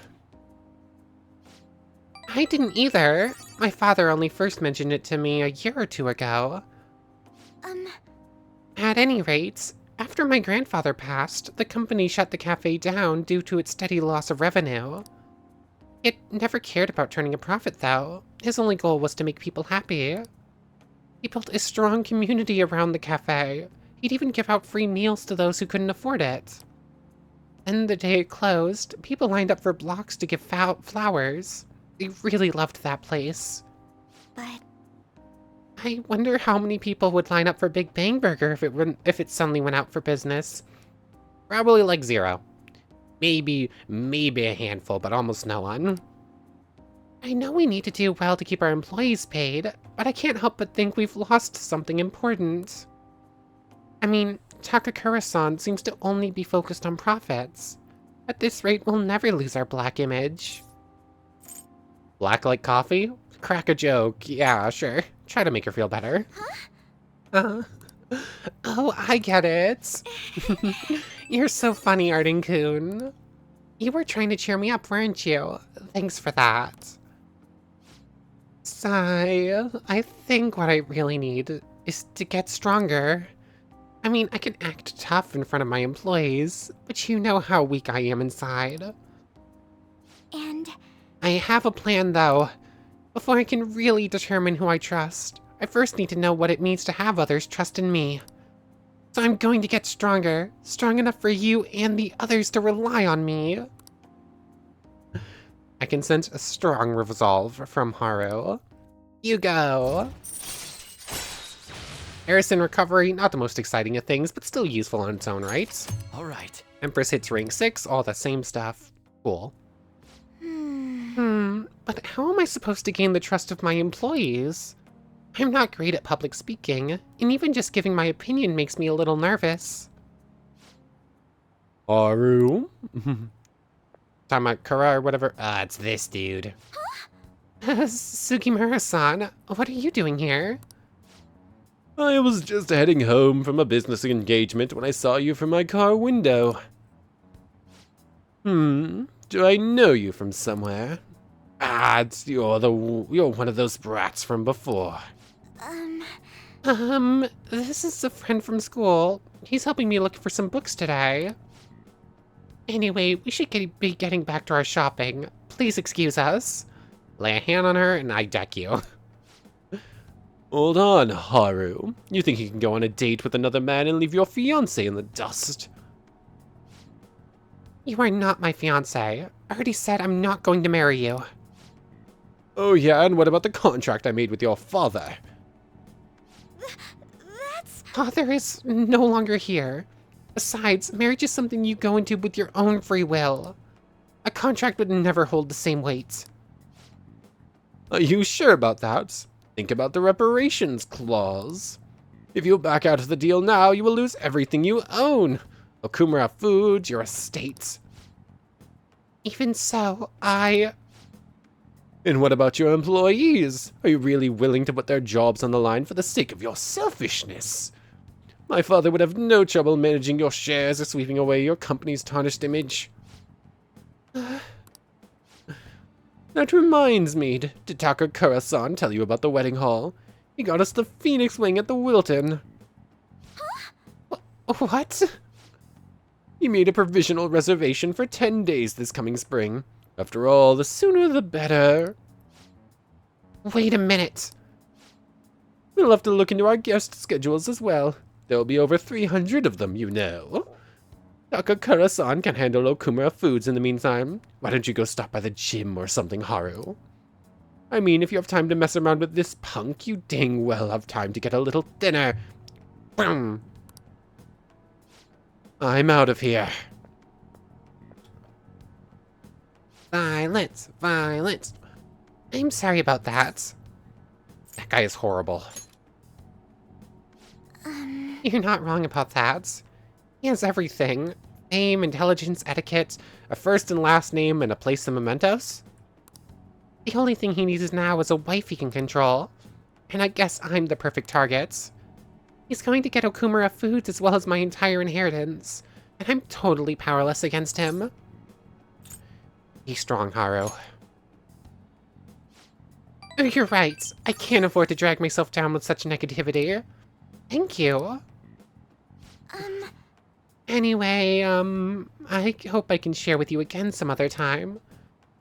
I didn't either. My father only first mentioned it to me a year or 2 ago. At any rate, after my grandfather passed, the company shut the cafe down due to its steady loss of revenue. It never cared about turning a profit, though. His only goal was to make people happy. He built a strong community around the cafe. He'd even give out free meals to those who couldn't afford it. Then the day it closed, people lined up for blocks to give flowers. They really loved that place. but I wonder how many people would line up for Big Bang Burger if it suddenly went out for business. Probably like 0. Maybe a handful, but almost no one. I know we need to do well to keep our employees paid, but I can't help but think we've lost something important. I mean, Takakura-san seems to only be focused on profits. At this rate, we'll never lose our black image. Black like coffee? Crack a joke. Yeah, sure. Try to make her feel better. Huh? Oh, I get it. You're so funny, Arden-kun. You were trying to cheer me up, weren't you? Thanks for that. Sigh. I think what I really need is to get stronger. I mean, I can act tough in front of my employees, but you know how weak I am inside. and I have a plan, though. Before I can really determine who I trust, I first need to know what it means to have others trust in me. So I'm going to get stronger, strong enough for you and the others to rely on me. I can sense a strong resolve from Haru. You go. Harrison recovery, not the most exciting of things, but still useful on its own right. All right. Empress hits rank 6, all the same stuff. Cool. But how am I supposed to gain the trust of my employees? I'm not great at public speaking, and even just giving my opinion makes me a little nervous. Haru? Tamakura or whatever? It's this dude. Sugimura-san, what are you doing here? I was just heading home from a business engagement when I saw you from my car window. Do I know you from somewhere? You're one of those brats from before. This is a friend from school. He's helping me look for some books today. Anyway, we should be getting back to our shopping. Please excuse us. Lay a hand on her and I deck you. Hold on, Haru. You think you can go on a date with another man and leave your fiancé in the dust? You are not my fiancé. I already said I'm not going to marry you. Oh yeah, and what about the contract I made with your father? That's... Father is no longer here. Besides, marriage is something you go into with your own free will. A contract would never hold the same weight. Are you sure about that? Think about the reparations clause. If you back out of the deal now, you will lose everything you own. Okumura Foods, your estate. Even so, And what about your employees? Are you really willing to put their jobs on the line for the sake of your selfishness? My father would have no trouble managing your shares or sweeping away your company's tarnished image. That reminds me, did Takakura-san tell you about the wedding hall? He got us the Phoenix Wing at the Wilton. what? He made a provisional reservation for 10 days this coming spring. After all, the sooner the better. Wait a minute. We'll have to look into our guest schedules as well. There will be over 300 of them, you know. Takakura-san can handle Okumura Foods in the meantime. Why don't you go stop by the gym or something, Haru? I mean, if you have time to mess around with this punk, you dang well have time to get a little thinner. Boom. I'm out of here. Violence, violence. I'm sorry about that. That guy is horrible. You're not wrong about that. He has everything. Fame, intelligence, etiquette, a first and last name, and a place in mementos. The only thing he needs now is a wife he can control. And I guess I'm the perfect target. He's going to get Okumura Foods as well as my entire inheritance. And I'm totally powerless against him. Be strong, Haru. Oh, you're right. I can't afford to drag myself down with such negativity. Thank you. Anyway, I hope I can share with you again some other time.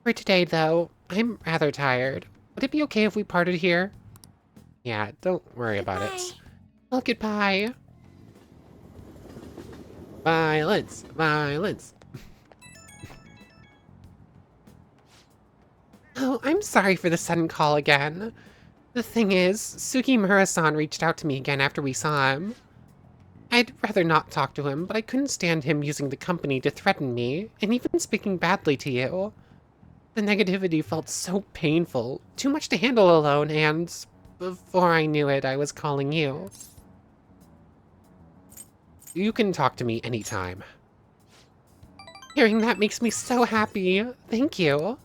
For today, though, I'm rather tired. Would it be okay if we parted here? Yeah, don't worry about it. Well, goodbye. Violence, violence. Oh, I'm sorry for the sudden call again. The thing is, Sugimura-san reached out to me again after we saw him. I'd rather not talk to him, but I couldn't stand him using the company to threaten me, and even speaking badly to you. The negativity felt so painful, too much to handle alone, and before I knew it, I was calling you. You can talk to me anytime. Hearing that makes me so happy. Thank you.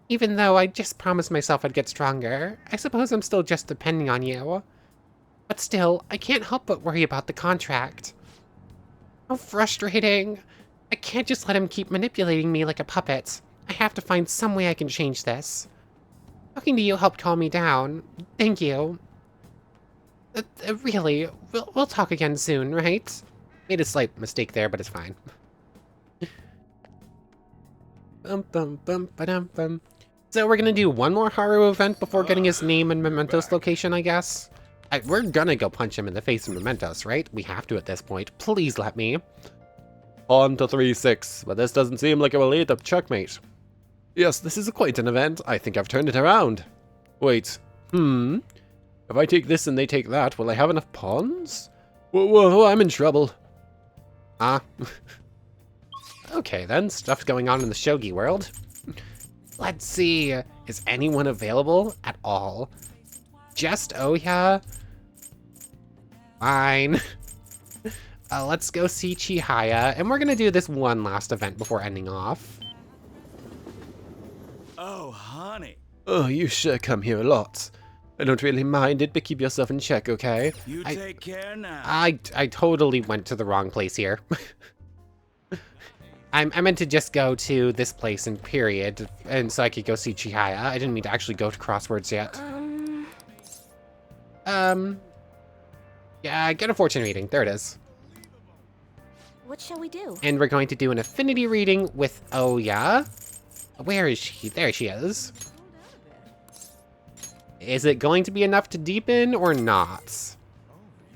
Even though I just promised myself I'd get stronger, I suppose I'm still just depending on you. But still, I can't help but worry about the contract. How frustrating. I can't just let him keep manipulating me like a puppet. I have to find some way I can change this. Talking to you helped calm me down. Thank you. Really, we'll talk again soon, right? Made a slight mistake there, but it's fine. Bum bum bum ba-dum bum. So we're gonna do one more Haru event before getting his name and mementos location, I guess. We're gonna go punch him in the face in mementos, right? We have to at this point. Please let me. On to 3-6, but this doesn't seem like it will lead to checkmate. Yes, this is quite an event. I think I've turned it around. Wait, if I take this and they take that, will I have enough pawns? Whoa, I'm in trouble. Ah. Okay then, stuff's going on in the shogi world. Let's see, is anyone available at all? Just Oya? Fine. Let's go see Chihaya, and we're gonna do this one last event before ending off. Oh, honey. Oh, you sure come here a lot. I don't really mind it, but keep yourself in check, okay? You take care now. I totally went to the wrong place here. I meant to just go to this place in period, and so I could go see Chihaya. I didn't mean to actually go to Crosswords yet. Yeah, get a fortune reading. There it is. What shall we do? And we're going to do an affinity reading with Oya. Where is she? There she is. Is it going to be enough to deepen or not?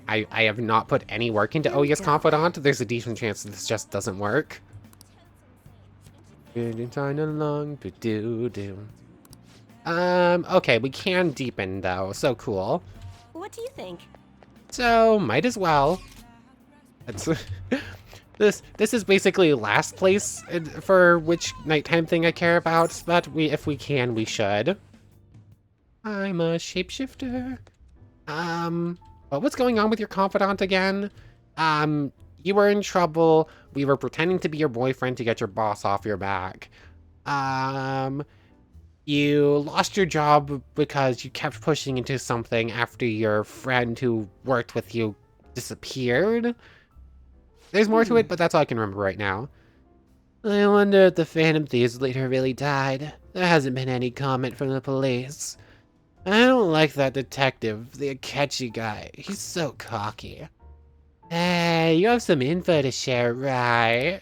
I have not put any work into Oya's Confidant. There's a decent chance this just doesn't work. Okay, we can deepen though, so cool. What do you think? So, might as well. It's this is basically last place for which nighttime thing I care about, but if we can, we should. I'm a shapeshifter. But what's going on with your confidant again? You were in trouble. We were pretending to be your boyfriend to get your boss off your back. You lost your job because you kept pushing into something after your friend who worked with you disappeared. There's more to it, but that's all I can remember right now. I wonder if the Phantom Thieves leader really died. There hasn't been any comment from the police. I don't like that detective, the Akechi guy. He's so cocky. Hey, you have some info to share, right?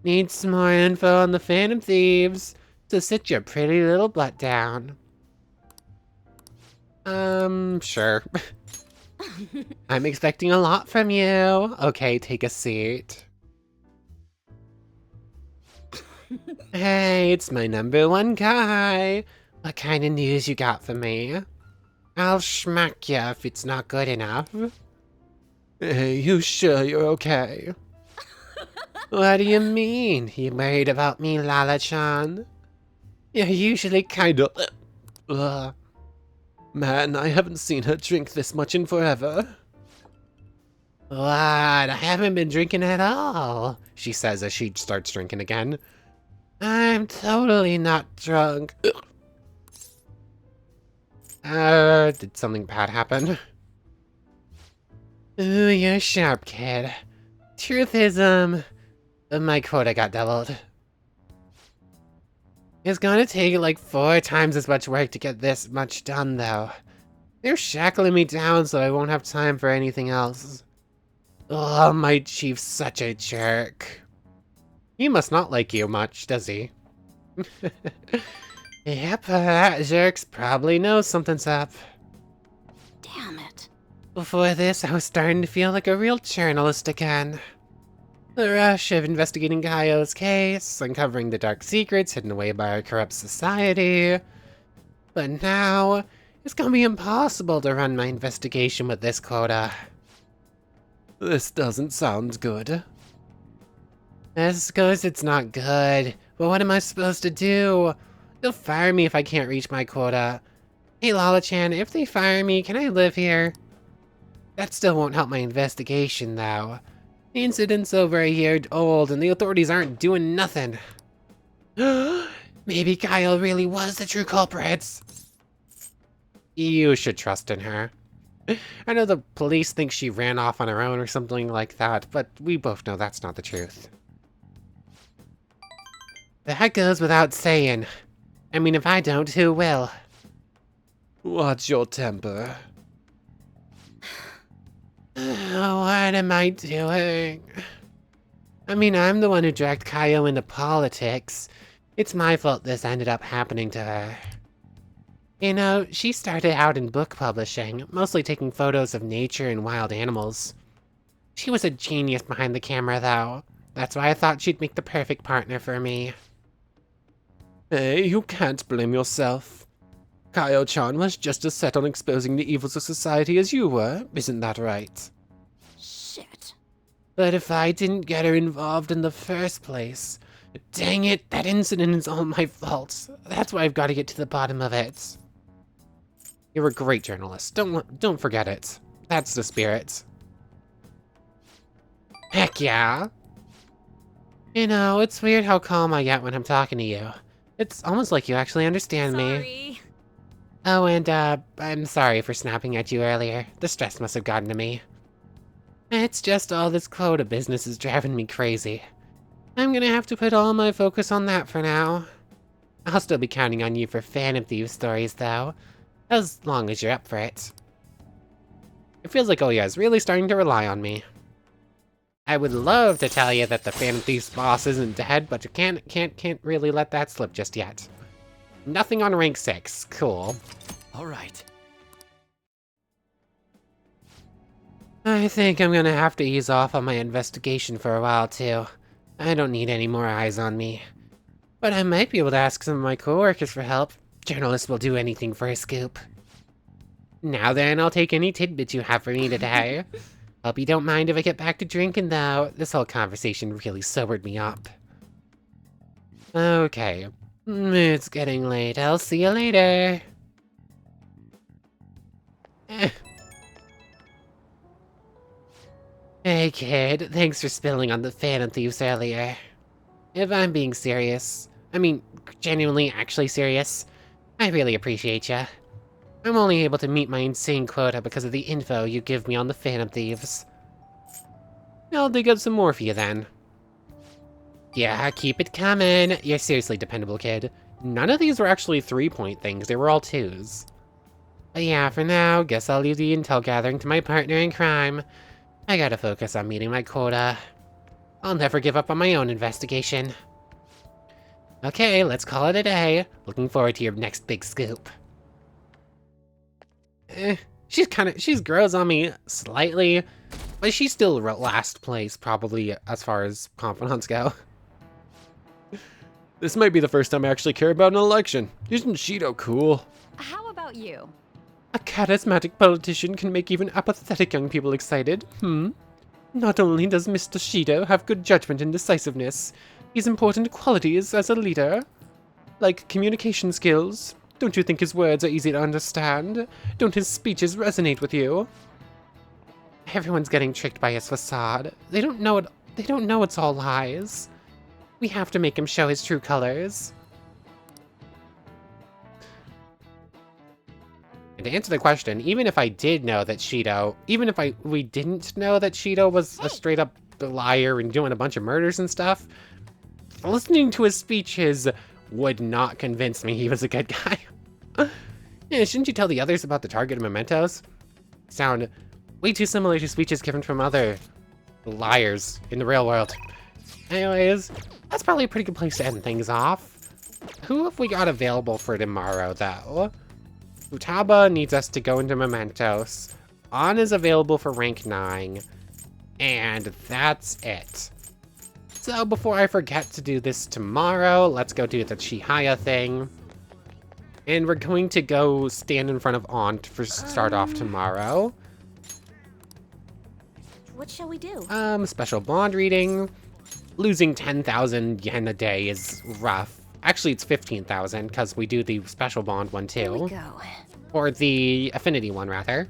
Need some more info on the Phantom Thieves? So sit your pretty little butt down. Sure. I'm expecting a lot from you. Okay, take a seat. Hey, it's my #1 guy. What kind of news you got for me? I'll schmack ya if it's not good enough. Hey, you sure you're okay? What do you mean? You worried about me, Lala-chan? You're usually kinda... Man, I haven't seen her drink this much in forever. What? I haven't been drinking at all, she says as she starts drinking again. I'm totally not drunk. Did something bad happen? Ooh, you're sharp, kid. Truth is, my quota got doubled. It's gonna take like 4 times as much work to get this much done, though. They're shackling me down so I won't have time for anything else. Oh, my chief's such a jerk. He must not like you much, does he? Yep, that jerk's probably knows something's up. Damn it. Before this, I was starting to feel like a real journalist again. The rush of investigating Kaio's case, uncovering the dark secrets hidden away by our corrupt society. But now, it's gonna be impossible to run my investigation with this quota. This doesn't sound good. That's because it's not good. But what am I supposed to do? They'll fire me if I can't reach my quota. Hey Lala-chan, if they fire me, can I live here? That still won't help my investigation, though. The incident's over a year old, and the authorities aren't doing nothing. Maybe Kyle really was the true culprit. You should trust in her. I know the police think she ran off on her own or something like that, but we both know that's not the truth. That goes without saying. I mean, if I don't, who will? Watch your temper. What am I doing? I mean, I'm the one who dragged Kaio into politics. It's my fault this ended up happening to her. You know, she started out in book publishing, mostly taking photos of nature and wild animals. She was a genius behind the camera, though. That's why I thought she'd make the perfect partner for me. Hey, you can't blame yourself. Kaio-chan was just as set on exposing the evils of society as you were, isn't that right? Shit. But if I didn't get her involved in the first place... Dang it, that incident is all my fault. That's why I've got to get to the bottom of it. You're a great journalist. Don't forget it. That's the spirit. Heck yeah. You know, it's weird how calm I get when I'm talking to you. It's almost like you actually understand me. Sorry. Oh, and, I'm sorry for snapping at you earlier. The stress must have gotten to me. It's just all this quota business is driving me crazy. I'm gonna have to put all my focus on that for now. I'll still be counting on you for Phantom Thieves stories, though. As long as you're up for it. It feels like Oya is really starting to rely on me. I would love to tell you that the Phantom Thieves boss isn't dead, but you can't really let that slip just yet. Nothing on rank 6. Cool. All right. I think I'm gonna have to ease off on my investigation for a while, too. I don't need any more eyes on me. But I might be able to ask some of my coworkers for help. Journalists will do anything for a scoop. Now then, I'll take any tidbits you have for me today. Hope you don't mind if I get back to drinking, though. This whole conversation really sobered me up. Okay. It's getting late. I'll see you later. Hey, kid. Thanks for spilling on the Phantom Thieves earlier. If I'm being serious, I mean, genuinely actually serious, I really appreciate ya. I'm only able to meet my insane quota because of the info you give me on the Phantom Thieves. I'll dig up some more for you then. Yeah, keep it coming. You're seriously dependable, kid. None of these were actually 3-point things, they were all 2s. But yeah, for now, guess I'll leave the intel gathering to my partner in crime. I gotta focus on meeting my quota. I'll never give up on my own investigation. Okay, let's call it a day. Looking forward to your next big scoop. She's grows on me slightly, but she's still last place, probably, as far as confidants go. This might be the first time I actually care about an election. Isn't Shido cool? How about you? A charismatic politician can make even apathetic young people excited. Not only does Mr. Shido have good judgment and decisiveness, he has important qualities as a leader, like communication skills. Don't you think his words are easy to understand? Don't his speeches resonate with you? Everyone's getting tricked by his facade. They don't know it's all lies. We have to make him show his true colors. And to answer the question, even if I did know that Shido, we didn't know that Shido was a straight up liar and doing a bunch of murders and stuff, listening to his speeches would not convince me he was a good guy. Yeah, shouldn't you tell the others about the target of mementos? Sound way too similar to speeches given from other liars in the real world. Anyways, that's probably a pretty good place to end things off. Who have we got available for tomorrow, though? Futaba needs us to go into mementos. An is available for rank 9. And that's it. So before I forget to do this tomorrow, let's go do the Chihaya thing. And we're going to go stand in front of An for start off tomorrow. What shall we do? Special bond reading. Losing 10,000 yen a day is rough. Actually, it's 15,000 because we do the special bond one Here we too. go. Or the affinity one, rather.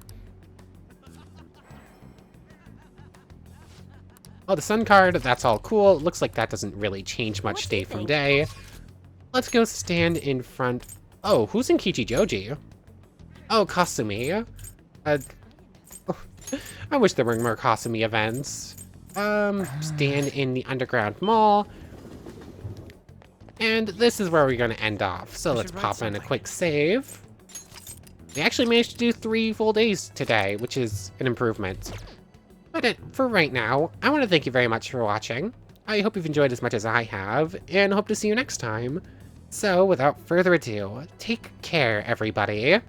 Oh, the sun card, that's all cool. Looks like that doesn't really change much What do day you from think? day. Let's go stand in front. Oh, who's in Kichijoji? Oh, Kasumi. I wish there were more Kasumi events. Stand in the underground mall. And this is where we're gonna end off. So let's pop in a quick save. We actually managed to do 3 full days today, which is an improvement. But for right now, I want to thank you very much for watching. I hope you've enjoyed as much as I have, and hope to see you next time. So, without further ado, take care, everybody.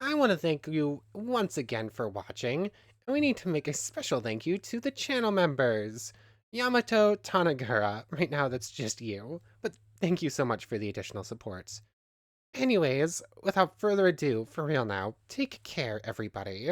I want to thank you once again for watching, and we need to make a special thank you to the channel members. Yamato Tanagura, right now that's just you, but thank you so much for the additional support. Anyways, without further ado, for real now, take care, everybody.